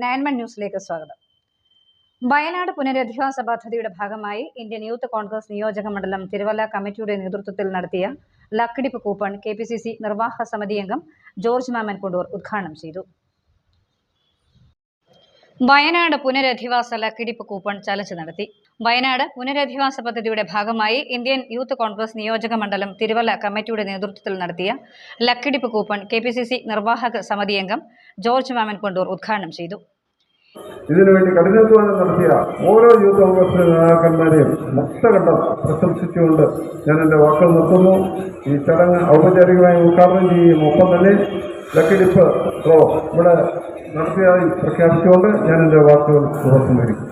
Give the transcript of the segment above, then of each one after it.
9 ന്യൂസിലേക്ക് സ്വാഗതം. വയനാട് പുനരധിവാസ പദ്ധതിയുടെ ഭാഗമായി ഇന്ത്യൻ യൂത്ത് കോൺഗ്രസ് നിയോജക മണ്ഡലം തിരുവല്ല കമ്മിറ്റിയുടെ നേതൃത്വത്തിൽ നടത്തിയ ലക്കിടിപ്പ് കൂപ്പൺ KPCC നിർവാഹക സമിതി അംഗം ജോർജ് മാമൻ കൊണ്ടൂർ ഉദ്ഘാടനം ചെയ്തു. വയനാട് പുനരധിവാസ ലക്കിടിപ്പ് കൂപ്പൺ ചലഞ്ച് നടത്തി. വയനാട് പുനരധിവാസ പദ്ധതിയുടെ ഭാഗമായി ഇന്ത്യൻ യൂത്ത് കോൺഗ്രസ് നിയോജക മണ്ഡലം തിരുവല്ല കമ്മിറ്റിയുടെ നേതൃത്വത്തിൽ നടത്തിയ ലക്കിടിപ്പ് കൂപ്പൺ KPCC നിർവാഹക സമിതി അംഗം ജോർജ് മാമൻ കൊണ്ടൂർ ഉദ്ഘാടനം ചെയ്തു. ഇതിനുവേണ്ടി കഠിനാധ്വാനം നടത്തിയ ഓരോ യൂത്ത് കോൺഗ്രസ് നേതാക്കന്മാരെയും മൊത്തഘട്ടം പ്രശംസിച്ചുകൊണ്ട് ഞാൻ എൻ്റെ വാക്കുകൾ നിർത്തുന്നു. ഈ ചടങ്ങ് ഔപചാരികമായി ഉദ്ഘാടനം ചെയ്യും. ഒപ്പം തന്നെ ലക്കിടിപ്പ് ഇവിടെ നടത്തിയതായി പ്രഖ്യാപിച്ചുകൊണ്ട് ഞാൻ എൻ്റെ വാക്കുകൾ ഉപസംഹരിക്കും.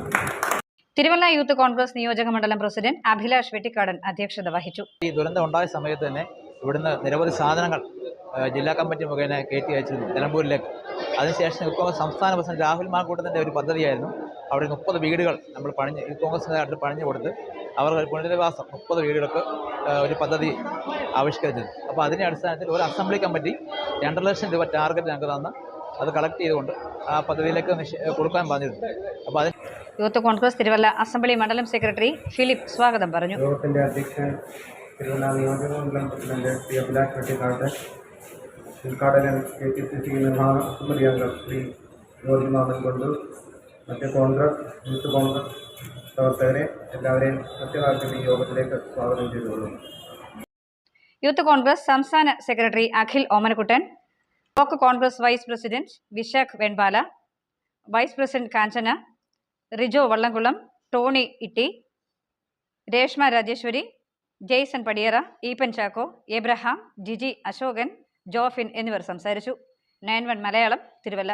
തിരുവല്ല യൂത്ത് കോൺഗ്രസ് നിയോജക മണ്ഡലം പ്രസിഡന്റ് അഭിലാഷ് വെട്ടിക്കാടൻ അധ്യക്ഷത വഹിച്ചു. ഈ ദുരന്തം ഉണ്ടായ സമയത്ത് തന്നെ ഇവിടുന്ന് നിരവധി സാധനങ്ങൾ ജില്ലാ കമ്മിറ്റി മുഖേന കയറ്റി അയച്ചിരുന്നു നിലമ്പൂരിലേക്ക്. അതിനുശേഷം യൂത്ത് കോൺഗ്രസ് സംസ്ഥാന പ്രസിഡന്റ് രാഹുൽ മാങ്കൂട്ടത്തിൻ്റെ ഒരു പദ്ധതിയായിരുന്നു. അവിടെ 30 വീടുകൾ നമ്മൾ യൂത്ത് കോൺഗ്രസിനായിട്ട് പണിഞ്ഞു കൊടുത്ത് അവർക്ക് പുനരധിവാസം 30 വീടുകൾക്ക് ഒരു പദ്ധതി ആവിഷ്കരിച്ചത്. അപ്പോൾ അതിൻ്റെ അടിസ്ഥാനത്തിൽ ഒരു അസംബ്ലി കമ്മിറ്റി 2 ലക്ഷം രൂപ ടാർഗറ്റ് ഞങ്ങൾക്ക് തന്ന് അത് കളക്ട് ചെയ്തുകൊണ്ട് ആ പദ്ധതിയിലേക്ക് കൊടുക്കാൻ പറഞ്ഞിരുന്നു. അപ്പോൾ അതിന് യൂത്ത് കോൺഗ്രസ് തിരുവല്ല അസംബ്ലി മണ്ഡലം സെക്രട്ടറി ഫിലിപ്പ് സ്വാഗതം പറഞ്ഞു. യോഗത്തിൻ്റെ അധ്യക്ഷൻ തിരുവല്ല നിയോജക മണ്ഡലം പ്രസിഡന്റ് ശ്രീ അഭിലാഷ് വെട്ടിക്കാടൻ, ഉദ്ഘാടകൻ KPCC നിർമ്മാണ സമിതി അംഗം ശ്രീ ജോർജ് മാമൻ കൊണ്ടൂർ, മറ്റ് കോൺഗ്രസ് യൂത്ത് കോൺഗ്രസ് പ്രവർത്തകരെ എല്ലാവരെയും കൃത്യമായിട്ട് ഈ യോഗത്തിലേക്ക് സ്വാഗതം ചെയ്തുകൊള്ളുന്നു. യൂത്ത് കോൺഗ്രസ് സംസ്ഥാന secretary Akhil Omanakuttan, block Congress vice president Vishakh Venpala, vice president Kanchana, Rijo Vallamkulam, Tony Itty, Reshma Rajeshwari, Jaison Padiyara, Eapen Chacko, Abraham, Jiji Ashokan, Jofin എന്നിവർ സംസാരിച്ചു. 9 മലയാളം, തിരുവല്ല.